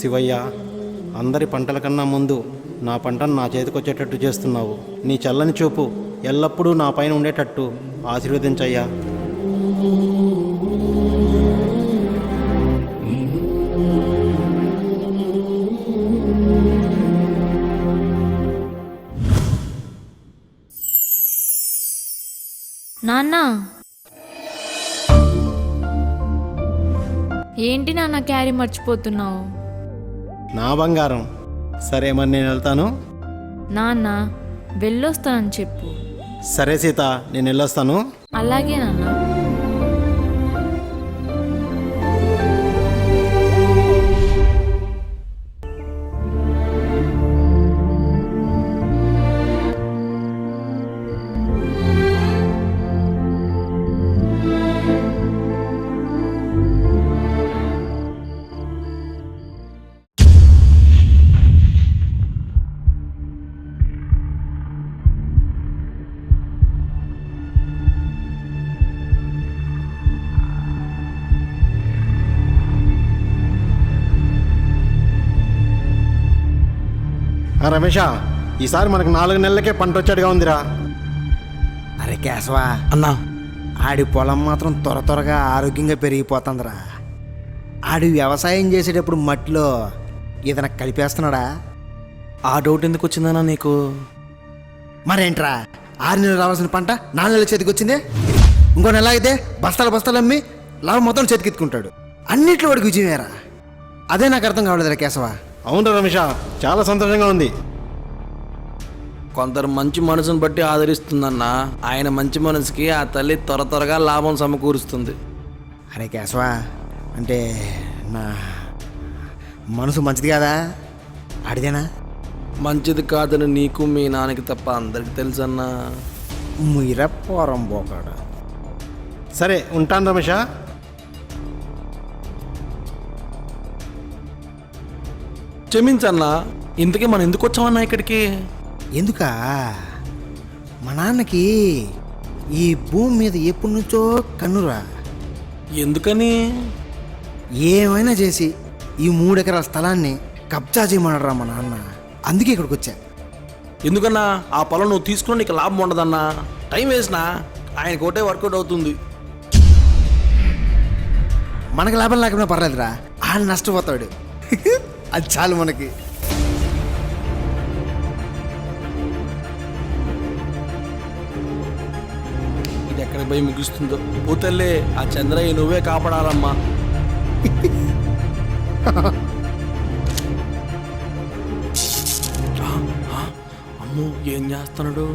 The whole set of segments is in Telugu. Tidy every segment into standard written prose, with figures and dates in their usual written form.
శివయ్య, అందరి పంటల కన్నా ముందు నా పంటను నా చేతికొచ్చేటట్టు చేస్తున్నావు. నీ చల్లని చూపు ఎల్లప్పుడూ నా పైన ఉండేటట్టు ఆశీర్వదించయ్యా. నాన్న, ఏంటి నాన్న క్యారీ మర్చిపోతున్నావు? నా బంగారం. సరే, మరి నేను వెళ్తాను. నాన్న, వెళ్ళొస్తానని చెప్పు. సరే సీత, నేను వెళ్ళొస్తాను. అలాగే నాన్న. రమేష, ఈసారి మనకు 4 నెలలకే పంట వచ్చాడుగా ఉందిరా. అరే కేశవా అన్నా, ఆడి పొలం మాత్రం త్వరగా ఆరోగ్యంగా పెరిగిపోతుందిరా. ఆడి వ్యవసాయం చేసేటప్పుడు మట్టిలో ఏదైనా కలిపేస్తున్నాడా? ఆ డౌట్ ఎందుకు వచ్చిందన్నా నీకు? మరేంట్రా, 6 నెలలు రావాల్సిన పంట 4 నెలల చేతికి వచ్చిందే. ఇంకో నెల అయితే బస్తాలు అమ్మి లాభం మొత్తం చేతికెత్తుకుంటాడు. అన్నిట్లో వాడికి విజయమేరా. అదే నాకు అర్థం కావలేదురా కేశవా. అవును రమేష, చాలా సంతోషంగా ఉంది. కొందరు మంచి మనసును బట్టి ఆదరిస్తుందన్నా. ఆయన మంచి మనసుకి ఆ తల్లి త్వరగా లాభం సమకూరుస్తుంది. అరే కేశవా, అంటే నా మనసు మంచిది కాదా? ఆడిదేనా? మంచిది కాదని నీకు మీ నాన్నకి తప్ప అందరికి తెలుసన్నా. మీర పోరం పోకాడు. సరే, ఉంటాను రమేష. క్షమించన్నా, ఇంతకీ మనం ఎందుకు వచ్చామన్నా ఇక్కడికి? ఎందుకా? మా నాన్నకి ఈ భూమి మీద ఎప్పటి నుంచో కన్నురా. ఎందుకని? ఏమైనా చేసి ఈ 3 ఎకరాల స్థలాన్ని కబ్జా చేయమన్నాడురా మా నాన్న. అందుకే ఇక్కడికి వచ్చా. ఎందుకన్నా? ఆ పొలం నువ్వు తీసుకుని నీకు లాభం ఉండదన్నా. టైం వేసినా ఆయన కోటే వర్కౌట్ అవుతుంది. మనకు లాభం లేకపోయినా పర్లేదురా, ఆయన నష్టపోతాడు. అది చాలు మనకి. ఇది ఎక్కడికి పోయి ముగిస్తుందో. పోతల్లే, ఆ చంద్రయ్య నువ్వే కాపాడాలమ్మా. అమ్మో, ఏం చేస్తున్నాడు?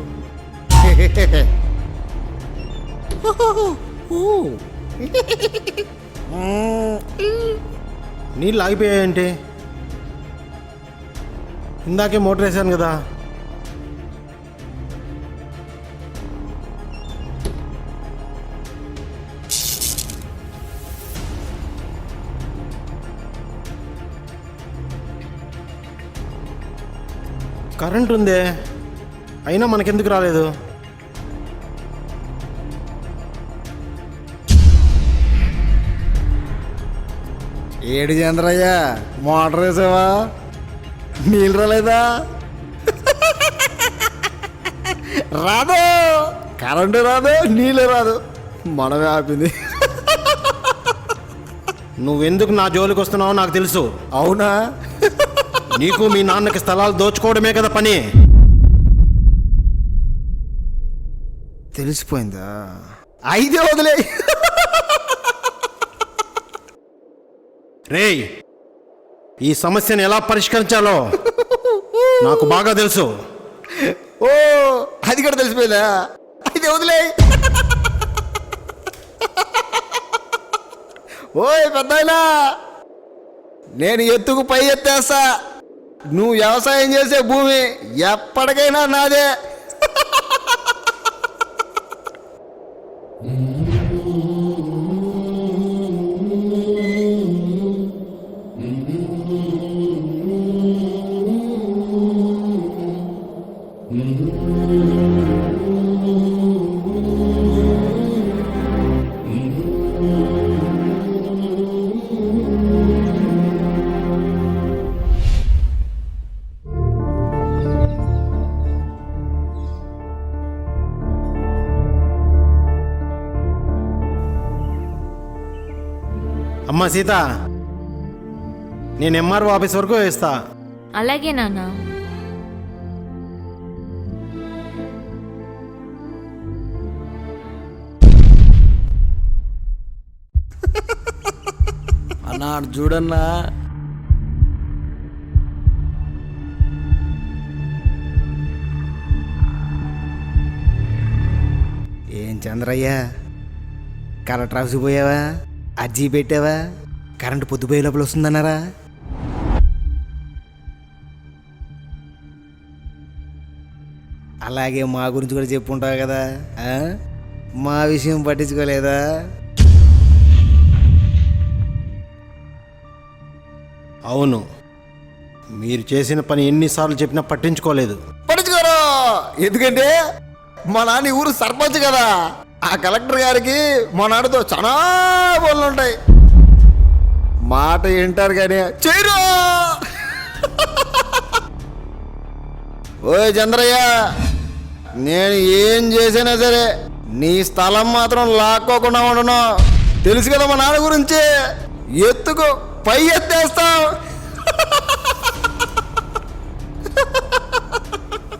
నీళ్ళు ఆగిపోయాయంటే? ఇందాకే మోటార్ వేసాను కదా. కరెంట్ ఉందే, అయినా మనకెందుకు రాలేదు? ఏడు చంద్రయ్య, మోటార్ వేసావా? నీళ్ళు రాలేదా? రాదు, కరెంటు రాదు, నీళ్ళు రాదు, మనమే ఆపింది. నువ్వెందుకు నా జోలికి వస్తున్నావో నాకు తెలుసు. అవునా? నీకు మీ నాన్నకి స్థలాలు దోచుకోవడమే కదా పని. తెలిసిపోయిందా? అయితే వదిలే. రేయ్, ఈ సమస్యను ఎలా పరిష్కరించాలో నాకు బాగా తెలుసు. ఓ, అది కూడా తెలిసిపోయిందా? అయితే వదిలే. ఓయ్ పెద్దాయనా, నేను ఎత్తుకు పై ఎత్తేస్తా. నువ్వు వ్యవసాయం చేసే భూమి ఎప్పటికైనా నాదే. అమ్మా సీత, నేను ఎంఆర్ఓ ఆఫీస్ వరకు వేస్తా. అలాగే నాన్న. అన్నా అటు చూడన్నా. ఏం చంద్రయ్య, కలెక్టర్ ఆఫీస్కి పోయావా? అర్జీ పెట్టావా? కరెంటు పొద్దుపోయే లోపల వస్తుందన్నారా? అలాగే మా గురించి కూడా చెప్పుంటావు కదా, ఆ? మా విషయం పట్టించుకోలేదా? అవును, మీరు చేసిన పని ఎన్నిసార్లు చెప్పినా పట్టించుకోలేదు. పట్టించుకోరు, ఎందుకంటే మా నాన్న ఊరు సర్పంచ్ కదా. ఆ కలెక్టర్ గారికి మా నాన్నతో చాలా పనులు ఉంటాయి. మాట వింటారు కానీ చేయరు. ఓయ్ చంద్రయ్య, నేను ఏం చేసినా సరే నీ స్థలం మాత్రం లాక్కోకుండా ఉండను. తెలుసు కదా మా నాన్న గురించి. ఎత్తుకు పై ఎత్తేస్తాం.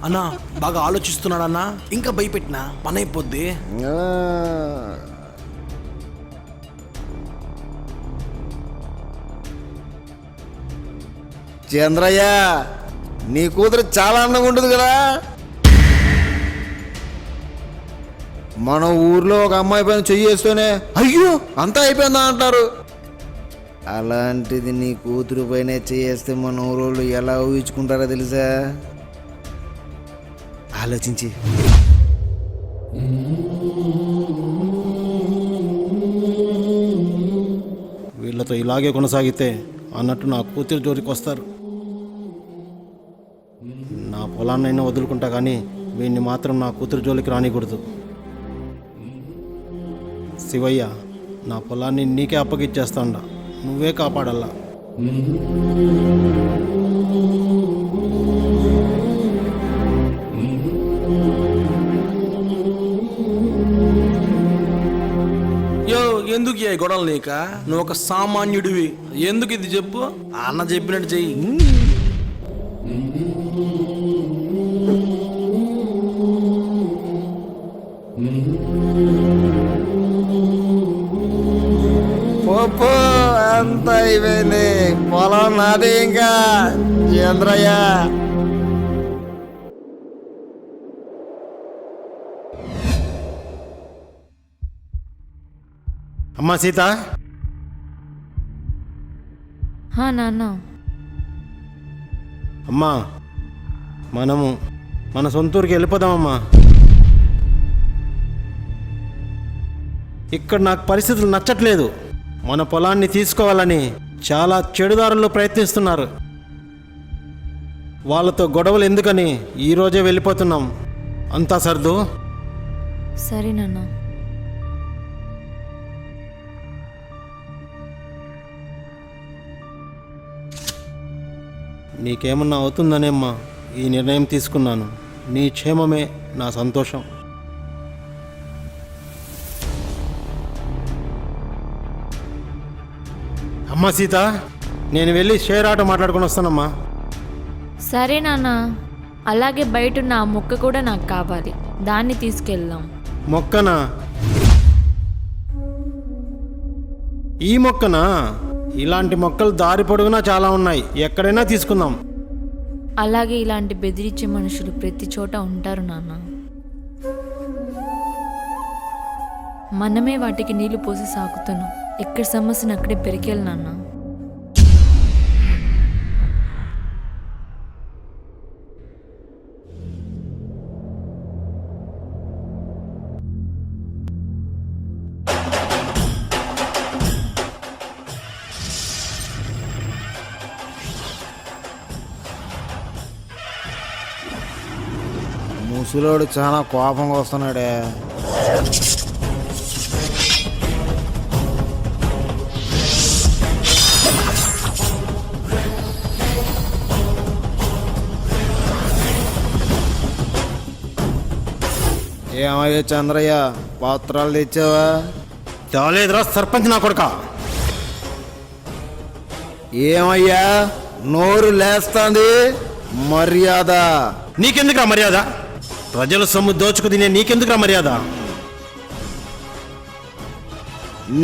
అన్నా బాగా ఆలోచిస్తున్నాడన్నా. ఇంకా భయపెట్టినా పని అయిపోద్ది. చంద్రయ్య, నీ కూతురు చాలా అందంగా ఉంటుంది కదా. మన ఊర్లో ఒక అమ్మాయి పైన చెయ్యేస్తూనే అయ్యో అంతా అయిపోయిందా అంటారు. అలాంటిది నీ కూతురు పైన చెయ్యేస్తే మన ఊరోళ్ళు ఎలా ఊహించుకుంటారో తెలుసా? ఆలోచించి. వీళ్ళతో ఇలాగే కొనసాగితే అన్నట్టు నా కూతురు జోలికి వస్తారు. నా పొలాన్నైనా వదులుకుంటా కానీ వీడిని మాత్రం నా కూతురు జోలికి రానికూడదు. శివయ్య, నా పొలాన్ని నీకే అప్పగిచ్చేస్తాండా, నువ్వే కాపాడల్లా. యో ఎందుకు ఈ గొడవలు నీక? నువ్వు ఒక సామాన్యుడివి. ఎందుకు ఇది చెప్పు? అన్న చెప్పినట్టు చెయ్యి. పో, అంత అయిపోయింది. పొలం నాది ఇంకా. చంద్రయ్య, అమ్మా సీత, నాన్న. అమ్మా మనము మన సొంతూరుకి వెళ్ళిపోదామమ్మా. ఇక్కడ నాకు పరిస్థితులు నచ్చట్లేదు. మన పొలాన్ని తీసుకోవాలని చాలా చెడుదారులు ప్రయత్నిస్తున్నారు. వాళ్ళతో గొడవలు ఎందుకని ఈరోజే వెళ్ళిపోతున్నాం. అంతా సర్దు. సరే నాన్న. నీకేమన్నా అవుతుందనేమ్మా ఈ నిర్ణయం తీసుకున్నాను. నీ క్షేమమే నా సంతోషం. అమ్మా సీత, నేను వెళ్ళి షేర్ ఆటో మాట్లాడుకొని వస్తానమ్మా. సరే నాన్న. అలాగే బయట ఉన్న ఆ మొక్క కూడా నాకు కావాలి, దాన్ని తీసుకెళ్దాం. మొక్కనా? ఈ మొక్కనా? ఇలాంటి మొక్కలు దారి పొడుగునా చాలా ఉన్నాయి, ఎక్కడైనా తీసుకుందాం. అలాగే ఇలాంటి బెదిరించే మనుషులు ప్రతి చోట ఉంటారు నాన్న. మనమే వాటికి నీళ్లు పోసి సాగుతున్నాం. ఎక్కడ సమస్యను అక్కడే పెరికేయాలి నాన్న. ముసలోడు చాలా కోపంగా వస్తున్నాడే. ఏమయ్యా చంద్రయ్య, పాత్రలు తెచ్చావా? చాలేదురా సర్పంచ్ నా కొడుక. ఏమయ్యా నోరు లేస్తాంది? మర్యాద. నీకెందుకురా మర్యాద? ప్రజల సొమ్ము దోచుకు తినే నీకెందుకురా మర్యాద?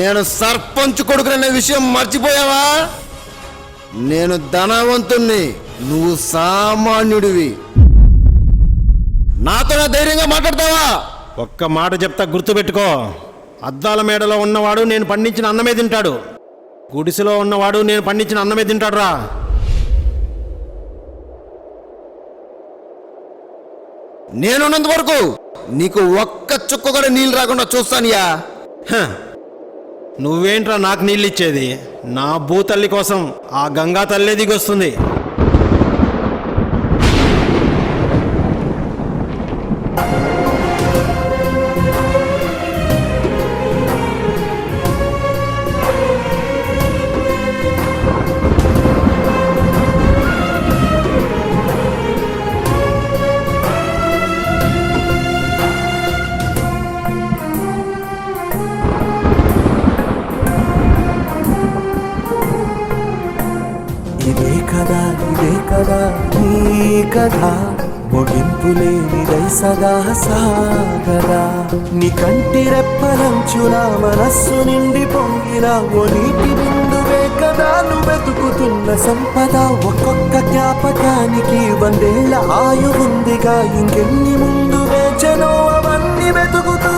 నేను సర్పంచ్ కొడుకుననే విషయం మర్చిపోయావా? నేను ధనవంతుణ్ణి, నువ్వు సామాన్యుడివి. నాతోనే ధైర్యంగా మాట్లాడతావా? ఒక్క మాట చెప్తా గుర్తుపెట్టుకో. అద్దాల మేడలో ఉన్నవాడు నేను పండించిన అన్నమే తింటాడు, గుడిసెలో ఉన్నవాడు నేను పండించిన అన్నమే తింటాడు రా. నేనున్నంత వరకు నీకు ఒక్క చుక్క కూడా నీళ్ళు రాకుండా చూస్తానుయా. నువ్వేంట్రా నాకు నీళ్ళు ఇచ్చేది? నా భూతల్లి కోసం ఆ గంగా తల్లే దిగొస్తుంది. ఇదే కదా నీ కథ, ముగింపులేనిదై సదా సాగదా. నీ కంటి రెప్పలంచున మనస్సు నిండి పొంగిన ఓ నీటి బిందువే కదా నువ్వు వెతుకుతున్న సంపద. ఒక్కొక్క జ్ఞాపకానికి 100 ఏళ్ల ఆయువుందిగా, ఇంకెన్ని ముందు వేచనో అవన్నీ వెతుకుతూ